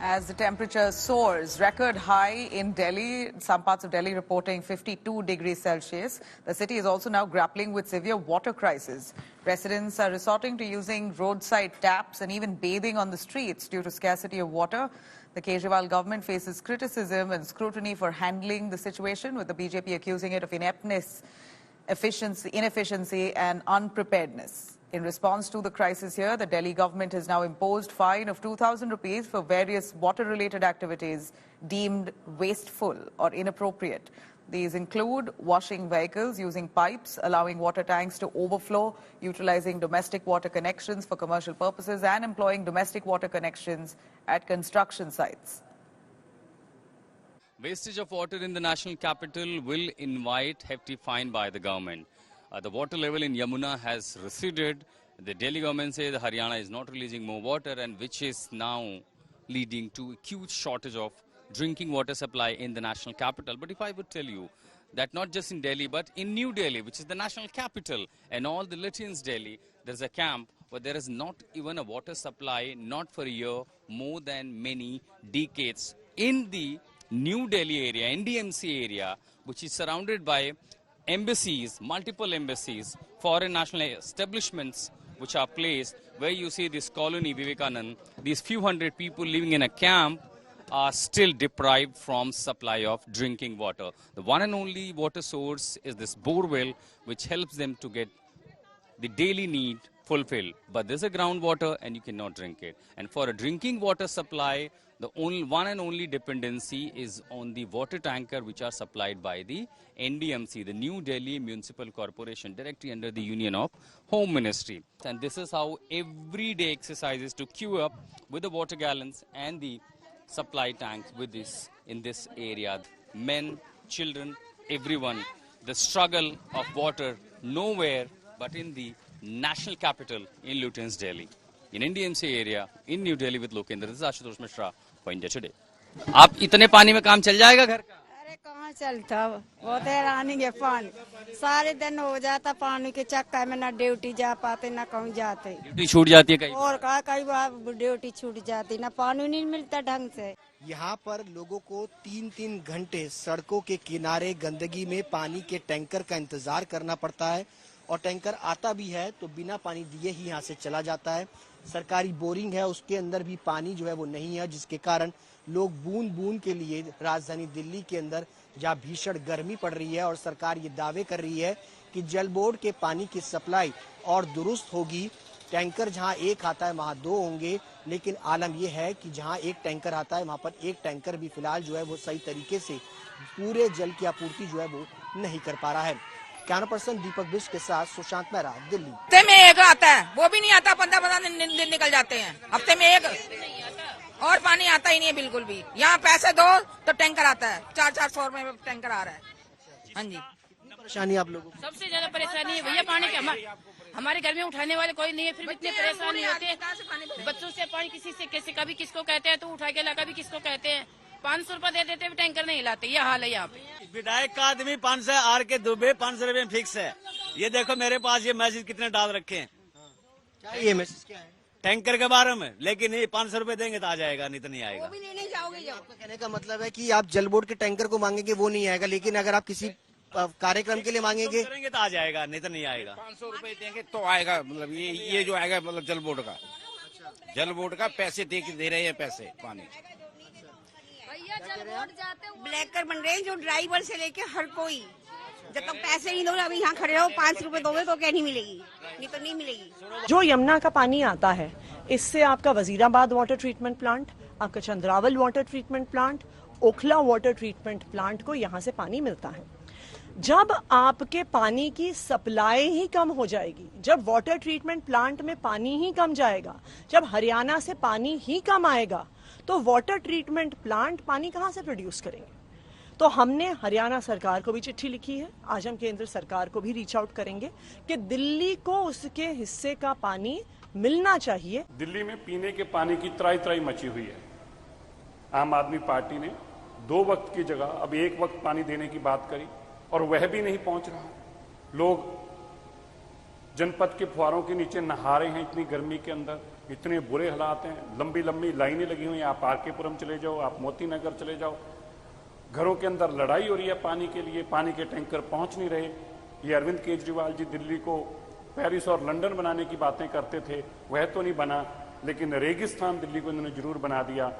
As the temperature soars, record high in Delhi, some parts of Delhi reporting 52 degrees Celsius. The city is also now grappling with severe water crisis. Residents are resorting to using roadside taps and even bathing on the streets due to scarcity of water. The Kejriwal government faces criticism and scrutiny for handling the situation, with the BJP accusing it of ineptness, inefficiency and unpreparedness. In response to the crisis here, the Delhi government has now imposed a fine of 2,000 rupees for various water-related activities deemed wasteful or inappropriate. These include washing vehicles using pipes, allowing water tanks to overflow, utilizing domestic water connections for commercial purposes, and employing domestic water connections at construction sites. Wastage of water in the national capital will invite hefty fine by the government. The water level in Yamuna has receded. The Delhi government says Haryana is not releasing more water, and which is now leading to a huge shortage of drinking water supply in the national capital. But if I would tell you that not just in Delhi, but in New Delhi, which is the national capital, and all the Lithuanians Delhi, there's a camp where there is not even a water supply, not for a year, more than many decades. In the New Delhi area, NDMC area, which is surrounded by embassies, multiple embassies, foreign national establishments which are placed, where you see this colony Vivekanand, these few hundred people living in a camp are still deprived from supply of drinking water. The one and only water source is this borewell, which helps them to get the daily need fulfilled. But there's a groundwater and you cannot drink it. And for a drinking water supply, the one and only dependency is on the water tanker which are supplied by the NDMC, the New Delhi Municipal Corporation, directly under the Union of Home Ministry. And this is how everyday exercises to queue up with the water gallons and the supply tanks with this in this area. Men, children, everyone. The struggle of water nowhere but in the national capital in Lutyens, Delhi. In NDMC area, in New Delhi with Lokendra, this is Ashutosh Mishra for India Today. आप इतने पानी में काम चल जाएगा घर का? अरे कहाँ चलता, बहुत हैरानी है पानी, सारे दिन हो जाता पानी के चक्कर में, ना ड्यूटी जा पाते ना कहीं जाते, ड्यूटी छूट जाती है कहीं और कई बार ड्यूटी छूट जाती, ना पानी नहीं मिलता ढंग से। यहाँ पर लोगों को 3-3 घंटे सड़कों के किनारे गंदगी में पानी के टैंकर का इंतजार करना पड़ता है, और टैंकर आता भी है तो बिना पानी दिए ही यहाँ से चला जाता है। सरकारी बोरिंग है, उसके अंदर भी पानी जो है वो नहीं है, जिसके कारण लोग बूंद बूंद के लिए राजधानी दिल्ली के अंदर जहाँ भीषण गर्मी पड़ रही है और सरकार ये दावे कर रही है कि जल बोर्ड के पानी की सप्लाई और दुरुस्त होगी। टैंकर जहाँ एक आता है वहाँ 2 होंगे, लेकिन आलम यह है कि जहाँ एक टैंकर आता है वहाँ पर एक टैंकर भी फिलहाल जो है वो सही तरीके से पूरे जल की आपूर्ति जो है वो नहीं कर पा रहा है। कैमरा पर्सन दीपक बिष्ट के साथ सुशांत मेहरा, दिल्ली। हफ्ते में एक आता है, वो भी नहीं आता, 15 दिन निकल जाते हैं, हफ्ते में एक, और पानी आता ही नहीं है बिल्कुल भी। यहाँ पैसे दो तो टैंकर आता है, 400-400 रुपए में टैंकर आ रहा है। हाँ जी, परेशानी आप लोगों को? सबसे ज्यादा परेशानी है भैया पानी की। हमारे घर में उठाने वाले कोई नहीं है, फिर भी इतनी परेशानी होती है। बच्चों से पानी किसी से कैसे, कभी किसको कहते हैं तो उठा के ला, कभी किसको कहते हैं 500 रुपए दे देते भी टैंकर नहीं लाते। ये हाल है यहाँ पे। विधायक का आदमी 500 आर के दुबे 500 रुपए फिक्स है। ये देखो मेरे पास ये मैसेज कितने डाल रखे हैं। क्या ये मैसेज क्या है? टैंकर के बारे में, लेकिन ये 500 रुपए देंगे तो आ जाएगा, नहीं तो नहीं आएगा। वो भी लेने जाओगे। आपका कहने का मतलब है कि आप जल बोर्ड के टैंकर को मांगेंगे वो नहीं आएगा, लेकिन अगर आप किसी कार्यक्रम के लिए मांगेंगे तो आ जाएगा, नहीं तो नहीं आएगा। 500 रुपए देंगे तो आएगा। मतलब ये जो आएगा मतलब जल बोर्ड का पैसे दे रहे हैं पैसे पानी। ब्लैकर बन रहे हैं जो ड्राइवर से लेके हर कोई, जब तक पैसे नहीं दोगे, अभी यहाँ खड़े हो 5 रुपए दोगे तो क्या नहीं मिलेगी, नहीं तो नहीं मिलेगी। जो यमुना का पानी आता है, इससे आपका वजीराबाद वाटर ट्रीटमेंट प्लांट, आपका Chandrawal water treatment plant, Okhla water treatment plant को यहाँ से पानी मिलता है। जब आपके पानी की सप्लाई ही कम हो जाएगी, जब वाटर ट्रीटमेंट प्लांट में पानी ही कम जाएगा, जब हरियाणा से पानी ही कम आएगा, तो वाटर ट्रीटमेंट प्लांट पानी कहाँ से प्रोड्यूस करेंगे? तो हमने हरियाणा सरकार को भी चिट्ठी लिखी है, आज हम केंद्र सरकार को भी रीच आउट करेंगे कि दिल्ली को उसके हिस्से का पानी मिलना चाहिए। दिल्ली में पीने के पानी की त्राई मची हुई है। आम आदमी पार्टी ने 2 वक्त की जगह अब 1 वक्त पानी देने की बात करी, और वह भी नहीं पहुंच रहा। लोग जनपद के फुहारों के नीचे नहा रहे हैं इतनी गर्मी के अंदर। इतने बुरे हालात हैं, लंबी लंबी लाइनें लगी हुई हैं। आप आरकेपुरम चले जाओ, आप मोती नगर चले जाओ, घरों के अंदर लड़ाई हो रही है पानी के लिए, पानी के टैंकर पहुंच नहीं रहे। ये अरविंद केजरीवाल जी दिल्ली को पेरिस और लंदन बनाने की बातें करते थे, वह तो नहीं बना, लेकिन रेगिस्तान दिल्ली को इन्होंने जरूर बना दिया।